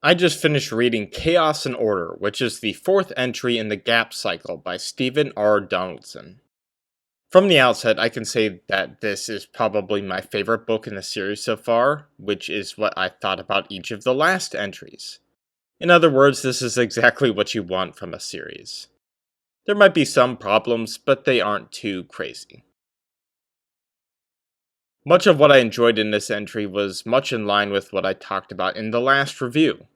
I just finished reading Chaos and Order, which is the fourth entry in the Gap Cycle by Stephen R. Donaldson. From the outset, I can say that this is probably my favorite book in the series so far, which is what I thought about each of the last entries. In other words, this is exactly what you want from a series. There might be some problems, but they aren't too crazy. Much of what I enjoyed in this entry was much in line with what I talked about in the last review.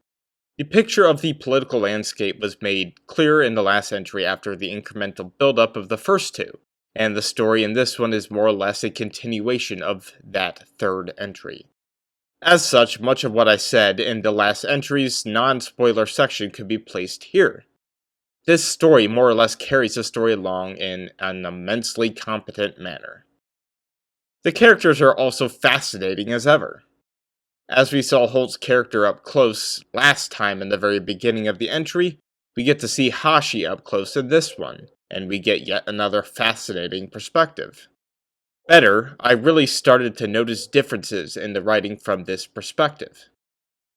The picture of the political landscape was made clearer in the last entry after the incremental build-up of the first two, and the story in this one is more or less a continuation of that third entry. As such, much of what I said in the last entry's non-spoiler section could be placed here. This story more or less carries the story along in an immensely competent manner. The characters are also fascinating as ever. As we saw Holt's character up close last time in the very beginning of the entry, we get to see Hashi up close in this one, and we get yet another fascinating perspective. Better, I really started to notice differences in the writing from this perspective.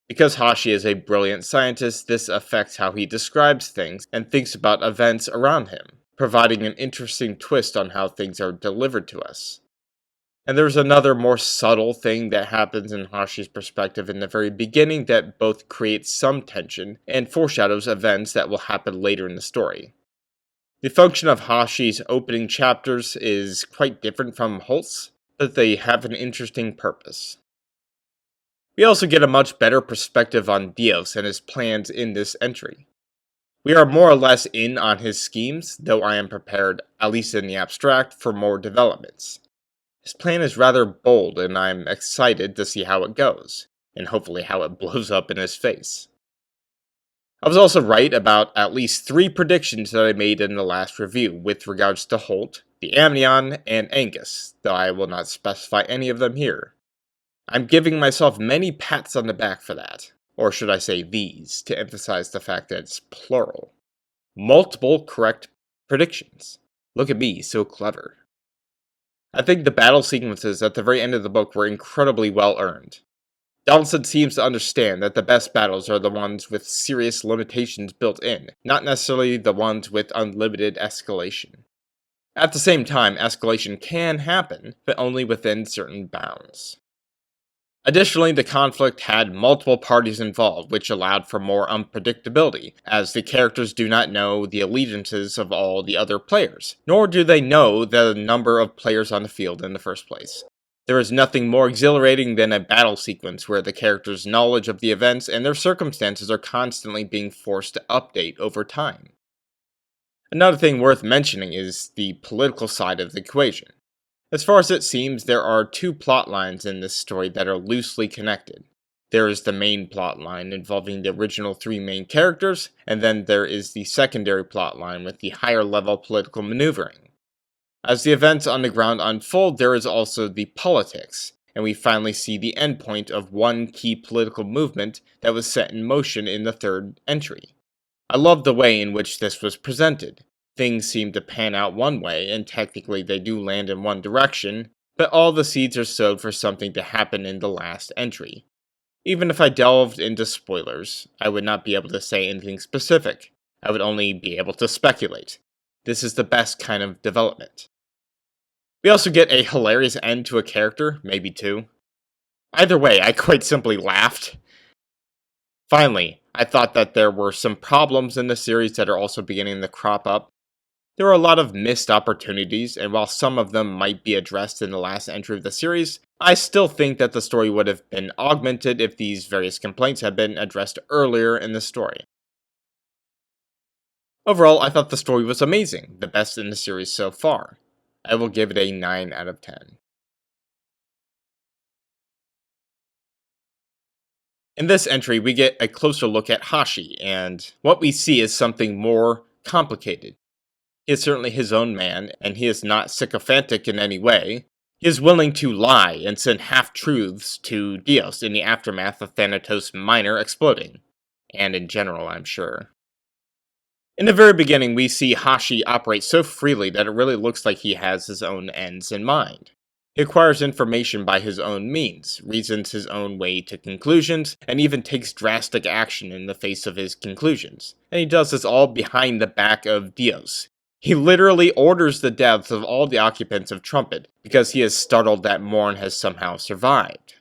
Because Hashi is a brilliant scientist, this affects how he describes things and thinks about events around him, providing an interesting twist on how things are delivered to us. And there's another more subtle thing that happens in Hashi's perspective in the very beginning that both creates some tension and foreshadows events that will happen later in the story. The function of Hashi's opening chapters is quite different from Holt's, but they have an interesting purpose. We also get a much better perspective on Dios and his plans in this entry. We are more or less in on his schemes, though I am prepared, at least in the abstract, for more developments. His plan is rather bold, and I'm excited to see how it goes, and hopefully how it blows up in his face. I was also right about at least 3 predictions that I made in the last review with regards to Holt, the Amnion, and Angus, though I will not specify any of them here. I'm giving myself many pats on the back for that, or should I say these, to emphasize the fact that it's plural. Multiple correct predictions. Look at me, so clever. I think the battle sequences at the very end of the book were incredibly well earned. Donaldson seems to understand that the best battles are the ones with serious limitations built in, not necessarily the ones with unlimited escalation. At the same time, escalation can happen, but only within certain bounds. Additionally, the conflict had multiple parties involved, which allowed for more unpredictability, as the characters do not know the allegiances of all the other players, nor do they know the number of players on the field in the first place. There is nothing more exhilarating than a battle sequence where the characters' knowledge of the events and their circumstances are constantly being forced to update over time. Another thing worth mentioning is the political side of the equation. As far as it seems, there are 2 plot lines in this story that are loosely connected. There is the main plot line involving the original 3 main characters, and then there is the secondary plot line with the higher level political maneuvering. As the events on the ground unfold, there is also the politics, and we finally see the endpoint of one key political movement that was set in motion in the third entry. I love the way in which this was presented. Things seem to pan out one way, and technically they do land in one direction, but all the seeds are sowed for something to happen in the last entry. Even if I delved into spoilers, I would not be able to say anything specific. I would only be able to speculate. This is the best kind of development. We also get a hilarious end to a character, maybe 2. Either way, I quite simply laughed. Finally, I thought that there were some problems in the series that are also beginning to crop up. There are a lot of missed opportunities, and while some of them might be addressed in the last entry of the series, I still think that the story would have been augmented if these various complaints had been addressed earlier in the story. Overall, I thought the story was amazing, the best in the series so far. I will give it a 9 out of 10. In this entry, we get a closer look at Hashi, and what we see is something more complicated. He is certainly his own man, and he is not sycophantic in any way. He is willing to lie and send half-truths to Dios in the aftermath of Thanatos Minor exploding. And in general, I'm sure. In the very beginning, we see Hashi operate so freely that it really looks like he has his own ends in mind. He acquires information by his own means, reasons his own way to conclusions, and even takes drastic action in the face of his conclusions. And he does this all behind the back of Dios. He literally orders the deaths of all the occupants of Trumpet, because he is startled that Morn has somehow survived.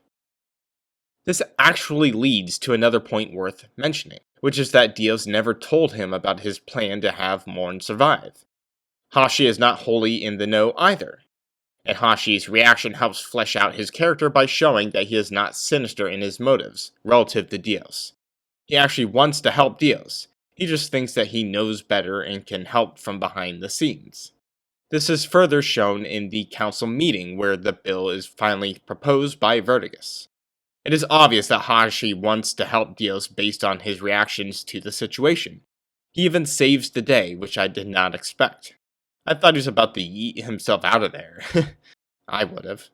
This actually leads to another point worth mentioning, which is that Dios never told him about his plan to have Morn survive. Hashi is not wholly in the know either. And Hashi's reaction helps flesh out his character by showing that he is not sinister in his motives, relative to Dios. He actually wants to help Dios. He just thinks that he knows better and can help from behind the scenes. This is further shown in the council meeting where the bill is finally proposed by Vertigus. It is obvious that Hashi wants to help Dios based on his reactions to the situation. He even saves the day, which I did not expect. I thought he was about to yeet himself out of there. I would have.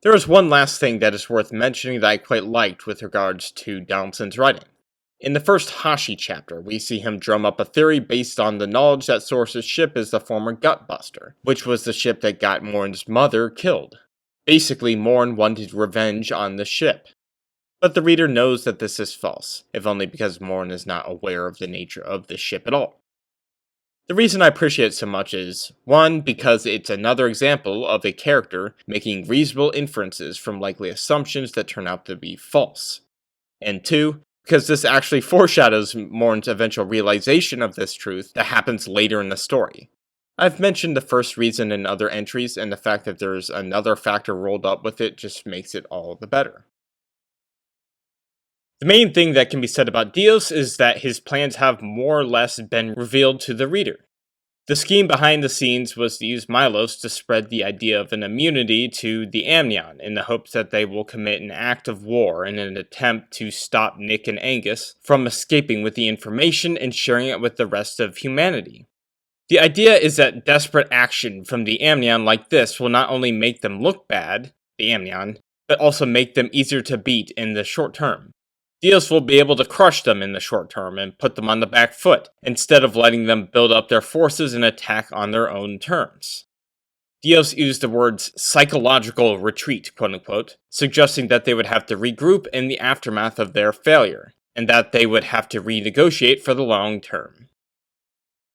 There is one last thing that is worth mentioning that I quite liked with regards to Donaldson's writing. In the first Hashi chapter, we see him drum up a theory based on the knowledge that Source's ship is the former Gutbuster, which was the ship that got Morn's mother killed. Basically, Morn wanted revenge on the ship. But the reader knows that this is false, if only because Morn is not aware of the nature of the ship at all. The reason I appreciate it so much is, 1, because it's another example of a character making reasonable inferences from likely assumptions that turn out to be false. And 2, because this actually foreshadows Morn's eventual realization of this truth that happens later in the story. I've mentioned the first reason in other entries, and the fact that there's another factor rolled up with it just makes it all the better. The main thing that can be said about Dios is that his plans have more or less been revealed to the reader. The scheme behind the scenes was to use Milos to spread the idea of an immunity to the Amnion in the hopes that they will commit an act of war in an attempt to stop Nick and Angus from escaping with the information and sharing it with the rest of humanity. The idea is that desperate action from the Amnion like this will not only make them look bad, the Amnion, but also make them easier to beat in the short term. Dios will be able to crush them in the short term and put them on the back foot, instead of letting them build up their forces and attack on their own terms. Dios used the words psychological retreat, quote-unquote, suggesting that they would have to regroup in the aftermath of their failure, and that they would have to renegotiate for the long term.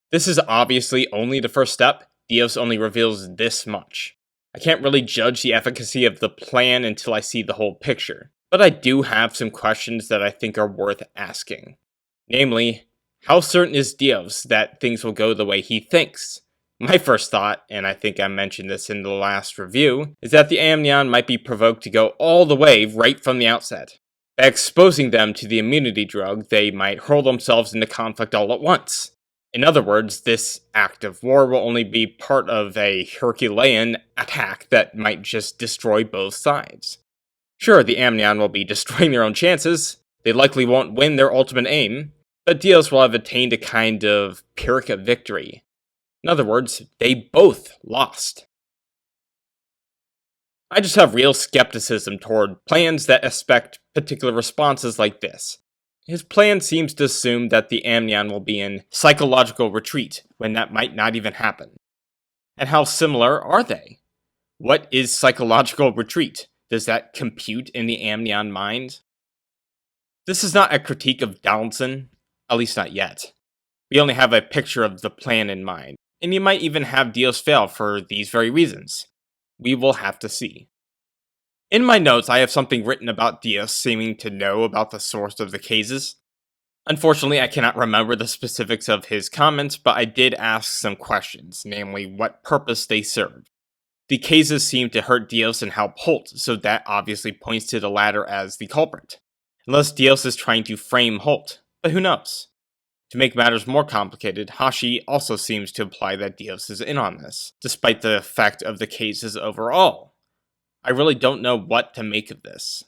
This is obviously only the first step. Dios only reveals this much. I can't really judge the efficacy of the plan until I see the whole picture. But I do have some questions that I think are worth asking. Namely, how certain is Dios that things will go the way he thinks? My first thought, and I think I mentioned this in the last review, is that the Amnion might be provoked to go all the way right from the outset. By exposing them to the immunity drug, they might hurl themselves into conflict all at once. In other words, this act of war will only be part of a Herculean attack that might just destroy both sides. Sure, the Amnion will be destroying their own chances, they likely won't win their ultimate aim, but Dios will have attained a kind of Pyrrhic victory. In other words, they both lost. I just have real skepticism toward plans that expect particular responses like this. His plan seems to assume that the Amnion will be in psychological retreat, when that might not even happen. And how similar are they? What is psychological retreat? Does that compute in the Amnion mind? This is not a critique of Donaldson, at least not yet. We only have a picture of the plan in mind, and you might even have Dios fail for these very reasons. We will have to see. In my notes, I have something written about Dios seeming to know about the source of the cases. Unfortunately, I cannot remember the specifics of his comments, but I did ask some questions, namely what purpose they serve. The cases seem to hurt Dios and help Holt, so that obviously points to the latter as the culprit. Unless Dios is trying to frame Holt, but who knows? To make matters more complicated, Hashi also seems to imply that Dios is in on this, despite the effect of the cases overall. I really don't know what to make of this.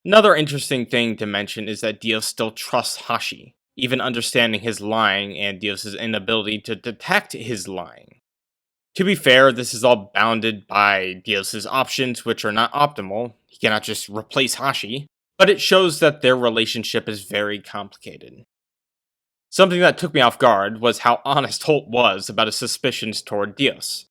Another interesting thing to mention is that Dios still trusts Hashi, even understanding his lying and Dios' inability to detect his lying. To be fair, this is all bounded by Dios' options, which are not optimal. He cannot just replace Hashi, but it shows that their relationship is very complicated. Something that took me off guard was how honest Holt was about his suspicions toward Dios.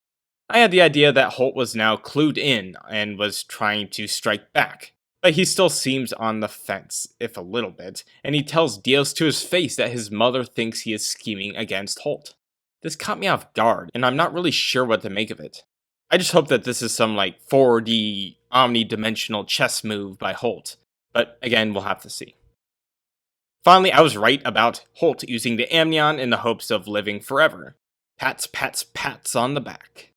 I had the idea that Holt was now clued in and was trying to strike back, but he still seems on the fence, if a little bit, and he tells Dios to his face that his mother thinks he is scheming against Holt. This caught me off guard, and I'm not really sure what to make of it. I just hope that this is some 4D omni-dimensional chess move by Holt, but again, we'll have to see. Finally, I was right about Holt using the amnion in the hopes of living forever. Pats, pats, pats on the back.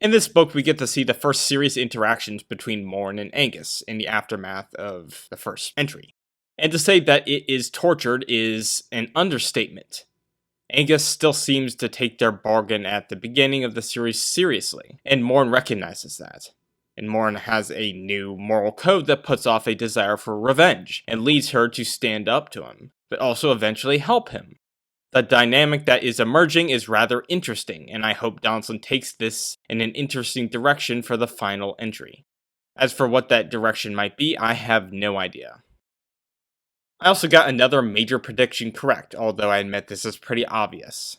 In this book, we get to see the first serious interactions between Morn and Angus in the aftermath of the first entry. And to say that it is tortured is an understatement. Angus still seems to take their bargain at the beginning of the series seriously, and Morn recognizes that. And Morn has a new moral code that puts off a desire for revenge, and leads her to stand up to him, but also eventually help him. The dynamic that is emerging is rather interesting, and I hope Donaldson takes this in an interesting direction for the final entry. As for what that direction might be, I have no idea. I also got another major prediction correct, although I admit this is pretty obvious.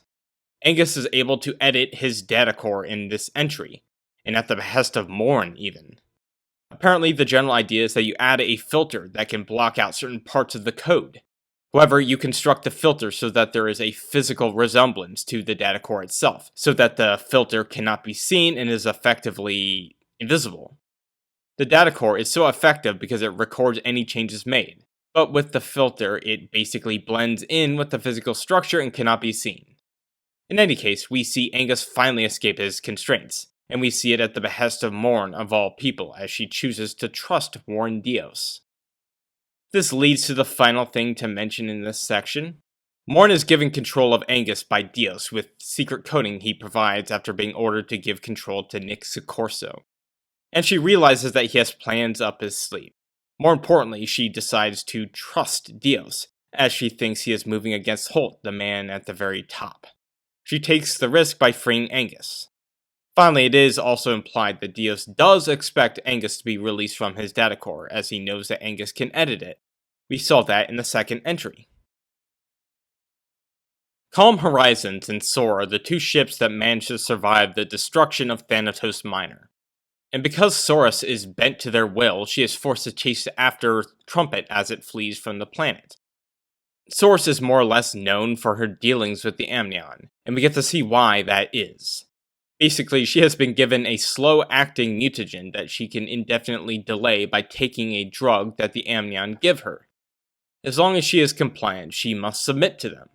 Angus is able to edit his data core in this entry, and at the behest of Morn even. Apparently the general idea is that you add a filter that can block out certain parts of the code. However, you construct the filter so that there is a physical resemblance to the data core itself, so that the filter cannot be seen and is effectively invisible. The data core is so effective because it records any changes made, but with the filter, it basically blends in with the physical structure and cannot be seen. In any case, we see Angus finally escape his constraints, and we see it at the behest of Morn of all people, as she chooses to trust Warren Dios. This leads to the final thing to mention in this section. Morn is given control of Angus by Dios with secret coding he provides after being ordered to give control to Nick Sicorso. And she realizes that he has plans up his sleeve. More importantly, she decides to trust Dios, as she thinks he is moving against Holt, the man at the very top. She takes the risk by freeing Angus. Finally, it is also implied that Dios does expect Angus to be released from his data core, as he knows that Angus can edit it. We saw that in the second entry. Calm Horizons and Soar are the two ships that managed to survive the destruction of Thanatos Minor. And because Saurus is bent to their will, she is forced to chase after Trumpet as it flees from the planet. Saurus is more or less known for her dealings with the Amnion, and we get to see why that is. Basically, she has been given a slow-acting mutagen that she can indefinitely delay by taking a drug that the Amnion give her. As long as she is compliant, she must submit to them.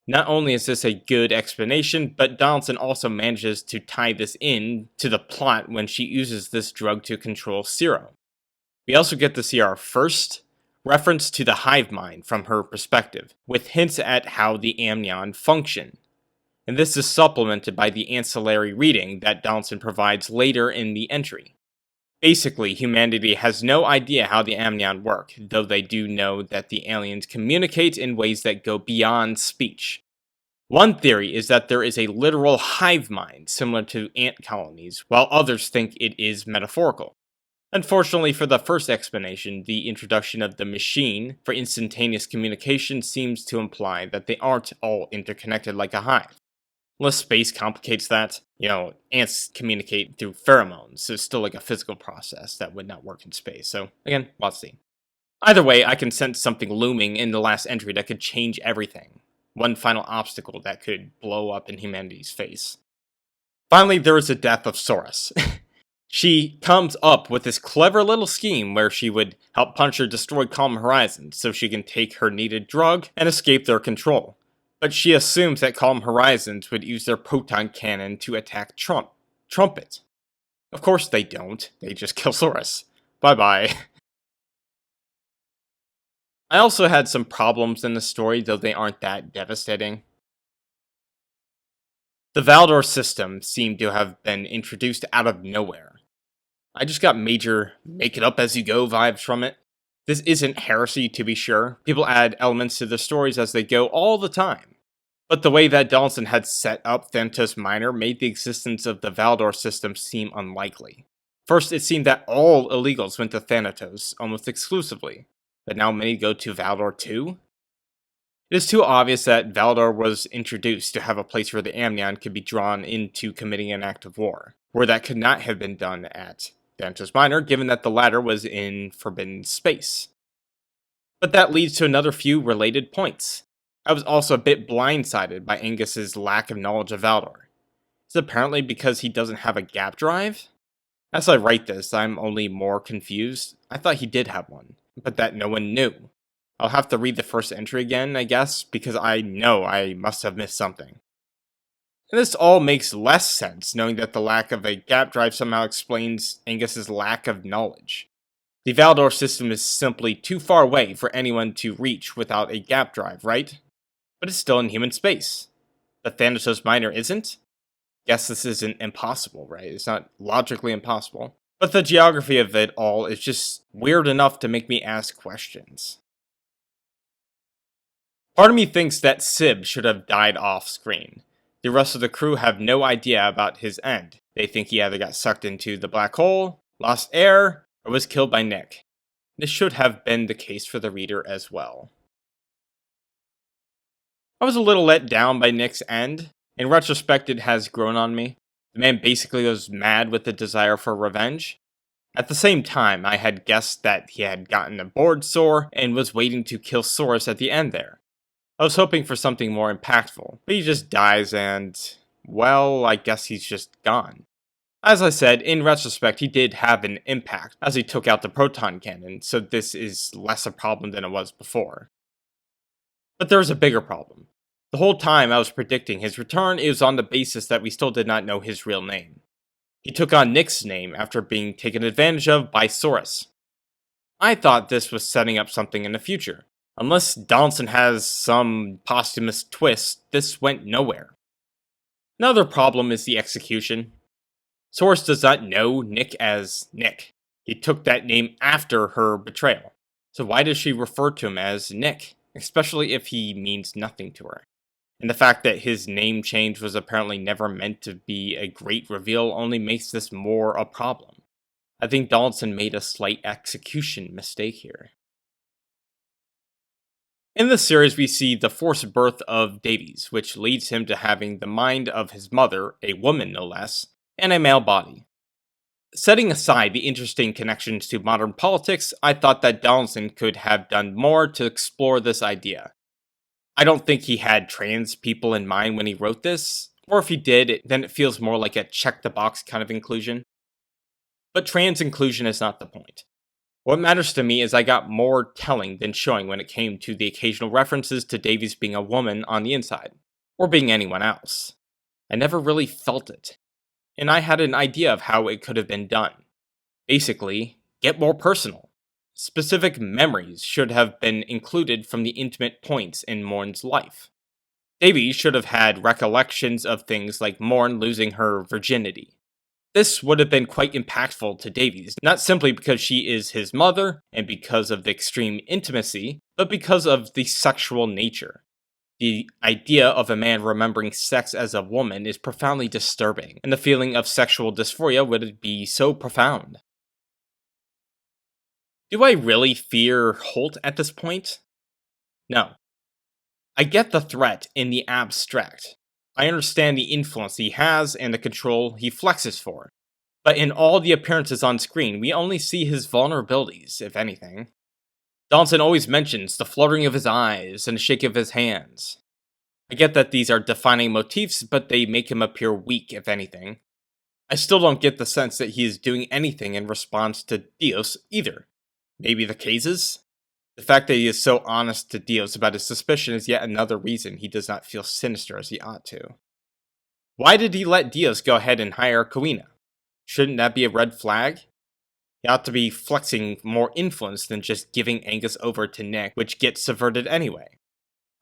Not only is this a good explanation, but Donaldson also manages to tie this in to the plot when she uses this drug to control Zero. We also get to see our first reference to the hive mind from her perspective, with hints at how the Amnion function. And this is supplemented by the ancillary reading that Donaldson provides later in the entry. Basically, humanity has no idea how the Amnion work, though they do know that the aliens communicate in ways that go beyond speech. One theory is that there is a literal hive mind similar to ant colonies, while others think it is metaphorical. Unfortunately for the first explanation, the introduction of the machine for instantaneous communication seems to imply that they aren't all interconnected like a hive. Unless space complicates that, ants communicate through pheromones, so it's still like a physical process that would not work in space. So, again, we'll see. Either way, I can sense something looming in the last entry that could change everything. One final obstacle that could blow up in humanity's face. Finally, there is the death of Saurus. She comes up with this clever little scheme where she would help Punisher destroy Calm Horizons so she can take her needed drug and escape their control. But she assumes that Calm Horizons would use their proton cannon to attack Trumpet. Of course they don't, they just kill Saurus. Bye-bye. I also had some problems in the story, though they aren't that devastating. The Valdor system seemed to have been introduced out of nowhere. I just got major make-it-up-as-you-go vibes from it. This isn't heresy, to be sure. People add elements to the stories as they go all the time. But the way that Donaldson had set up Thanatos Minor made the existence of the Valdor system seem unlikely. First, it seemed that all illegals went to Thanatos almost exclusively, but now many go to Valdor too? It is too obvious that Valdor was introduced to have a place where the Amnion could be drawn into committing an act of war, where that could not have been done at Thanatos Minor, given that the latter was in forbidden space. But that leads to another few related points. I was also a bit blindsided by Angus's lack of knowledge of Valdor. Is it apparently because he doesn't have a gap drive? As I write this, I'm only more confused. I thought he did have one, but that no one knew. I'll have to read the first entry again, I guess, because I know I must have missed something. And this all makes less sense, knowing that the lack of a gap drive somehow explains Angus's lack of knowledge. The Valdor system is simply too far away for anyone to reach without a gap drive, right? But it's still in human space. But Thanatos Minor isn't? Guess this isn't impossible, right? It's not logically impossible. But the geography of it all is just weird enough to make me ask questions. Part of me thinks that Sib should have died off screen. The rest of the crew have no idea about his end. They think he either got sucked into the black hole, lost air, or was killed by Nick. This should have been the case for the reader as well. I was a little let down by Nick's end. In retrospect, it has grown on me. The man basically was mad with the desire for revenge. At the same time, I had guessed that he had gotten a board sore and was waiting to kill Soros at the end there. I was hoping for something more impactful, but he just dies and, well, I guess he's just gone. As I said, in retrospect, he did have an impact as he took out the proton cannon, so this is less a problem than it was before. But there was a bigger problem. The whole time I was predicting his return, it was on the basis that we still did not know his real name. He took on Nick's name after being taken advantage of by Soros. I thought this was setting up something in the future. Unless Donaldson has some posthumous twist, this went nowhere. Another problem is the execution. Soros does not know Nick as Nick. He took that name after her betrayal. So why does she refer to him as Nick, especially if he means nothing to her? And the fact that his name change was apparently never meant to be a great reveal only makes this more a problem. I think Donaldson made a slight execution mistake here. In this series, we see the forced birth of Davies, which leads him to having the mind of his mother, a woman no less, and a male body. Setting aside the interesting connections to modern politics, I thought that Donaldson could have done more to explore this idea. I don't think he had trans people in mind when he wrote this, or if he did, then it feels more like a check-the-box kind of inclusion. But trans inclusion is not the point. What matters to me is I got more telling than showing when it came to the occasional references to Davies being a woman on the inside, or being anyone else. I never really felt it, and I had an idea of how it could have been done. Basically, get more personal. Specific memories should have been included from the intimate points in Morn's life. Davies should have had recollections of things like Morn losing her virginity. This would have been quite impactful to Davies, not simply because she is his mother and because of the extreme intimacy, but because of the sexual nature. The idea of a man remembering sex as a woman is profoundly disturbing, and the feeling of sexual dysphoria would be so profound. Do I really fear Holt at this point? No. I get the threat in the abstract. I understand the influence he has and the control he flexes for. But in all the appearances on screen, we only see his vulnerabilities, if anything. Donaldson always mentions the fluttering of his eyes and the shake of his hands. I get that these are defining motifs, but they make him appear weak, if anything. I still don't get the sense that he is doing anything in response to Dios either. Maybe the cases? The fact that he is so honest to Dios about his suspicion is yet another reason he does not feel sinister as he ought to. Why did he let Dios go ahead and hire Kawina? Shouldn't that be a red flag? He ought to be flexing more influence than just giving Angus over to Nick, which gets subverted anyway.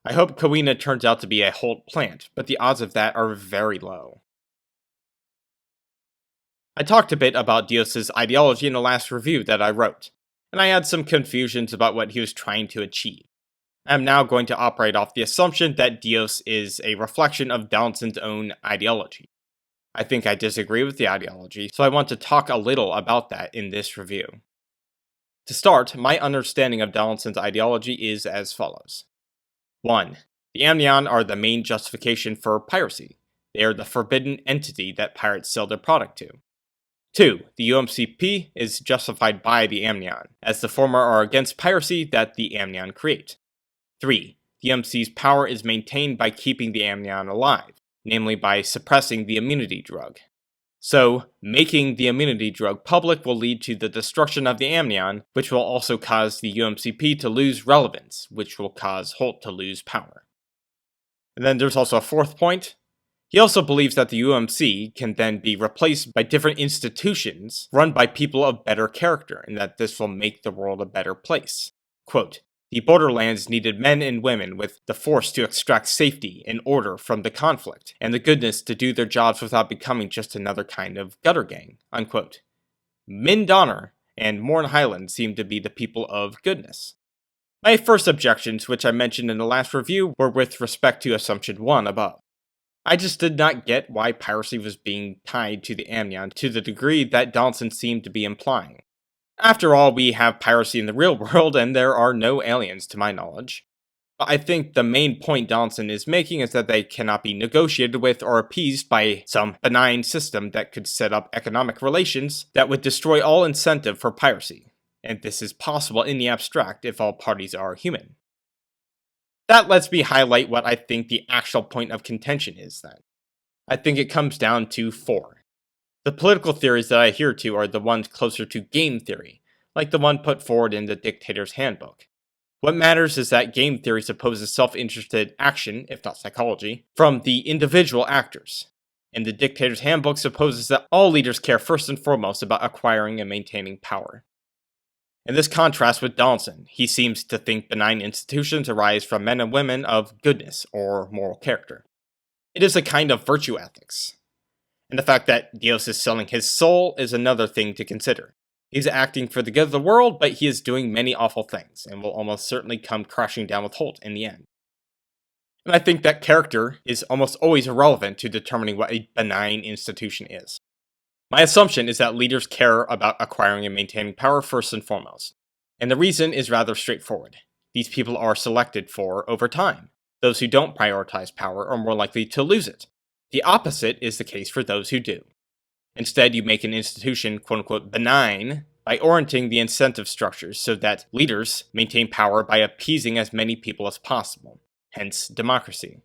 I hope Kawina turns out to be a Holt plant, but the odds of that are very low. I talked a bit about Dios' ideology in the last review that I wrote, and I had some confusions about what he was trying to achieve. I am now going to operate off the assumption that Dios is a reflection of Donaldson's own ideology. I think I disagree with the ideology, so I want to talk a little about that in this review. To start, my understanding of Donaldson's ideology is as follows. 1. The Amnion are the main justification for piracy. They are the forbidden entity that pirates sell their product to. 2. The UMCP is justified by the Amnion, as the former are against piracy that the Amnion create. 3. The UMC's power is maintained by keeping the Amnion alive, namely by suppressing the immunity drug. So, making the immunity drug public will lead to the destruction of the Amnion, which will also cause the UMCP to lose relevance, which will cause Holt to lose power. And then there's also a fourth point. He also believes that the UMC can then be replaced by different institutions run by people of better character, and that this will make the world a better place. Quote, the borderlands needed men and women with the force to extract safety and order from the conflict, and the goodness to do their jobs without becoming just another kind of gutter gang. Unquote. Min Donner and Morn Highland seem to be the people of goodness. My first objections, which I mentioned in the last review, were with respect to Assumption 1 above. I just did not get why piracy was being tied to the Amnion to the degree that Donaldson seemed to be implying. After all, we have piracy in the real world, and there are no aliens to my knowledge. But I think the main point Donaldson is making is that they cannot be negotiated with or appeased by some benign system that could set up economic relations that would destroy all incentive for piracy. And this is possible in the abstract if all parties are human. That lets me highlight what I think the actual point of contention is then. I think it comes down to 4. The political theories that I adhere to are the ones closer to game theory, like the one put forward in the Dictator's Handbook. What matters is that game theory supposes self-interested action, if not psychology, from the individual actors. And the Dictator's Handbook supposes that all leaders care first and foremost about acquiring and maintaining power. In this contrast with Donaldson, he seems to think benign institutions arise from men and women of goodness or moral character. It is a kind of virtue ethics. And the fact that Dios is selling his soul is another thing to consider. He's acting for the good of the world, but he is doing many awful things, and will almost certainly come crashing down with Holt in the end. And I think that character is almost always irrelevant to determining what a benign institution is. My assumption is that leaders care about acquiring and maintaining power first and foremost. And the reason is rather straightforward. These people are selected for over time. Those who don't prioritize power are more likely to lose it. The opposite is the case for those who do. Instead, you make an institution quote-unquote benign by orienting the incentive structures so that leaders maintain power by appeasing as many people as possible, hence democracy.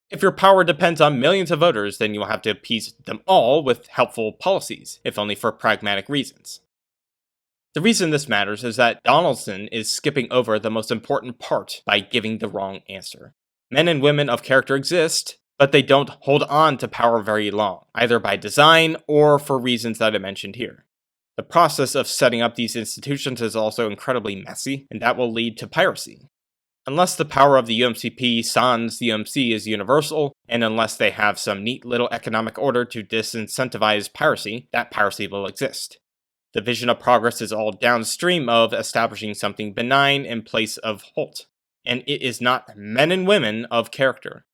If your power depends on millions of voters, then you will have to appease them all with helpful policies, if only for pragmatic reasons. The reason this matters is that Donaldson is skipping over the most important part by giving the wrong answer. Men and women of character exist, but they don't hold on to power very long, either by design or for reasons that I mentioned here. The process of setting up these institutions is also incredibly messy, and that will lead to piracy. Unless the power of the UMCP sans the UMC is universal, and unless they have some neat little economic order to disincentivize piracy, that piracy will exist. The vision of progress is all downstream of establishing something benign in place of Holt, and it is not men and women of character.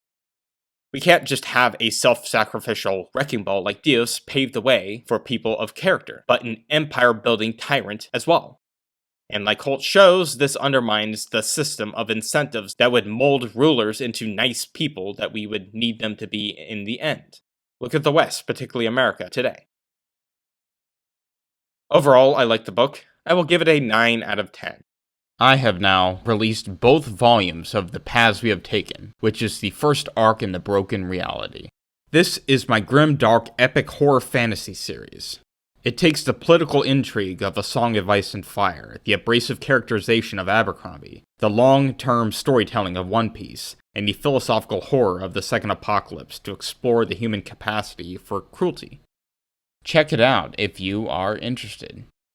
We can't just have a self-sacrificial wrecking ball like Dios pave the way for people of character, but an empire-building tyrant as well. And like Holt shows, this undermines the system of incentives that would mold rulers into nice people that we would need them to be in the end. Look at the West, particularly America, today. Overall, I like the book. I will give it a 9 out of 10. I have now released both volumes of The Paths We Have Taken, which is the first arc in the Broken Reality. This is my grim, dark, epic horror fantasy series. It takes the political intrigue of A Song of Ice and Fire, the abrasive characterization of Abercrombie, the long-term storytelling of One Piece, and the philosophical horror of the Second Apocalypse to explore the human capacity for cruelty. Check it out if you are interested.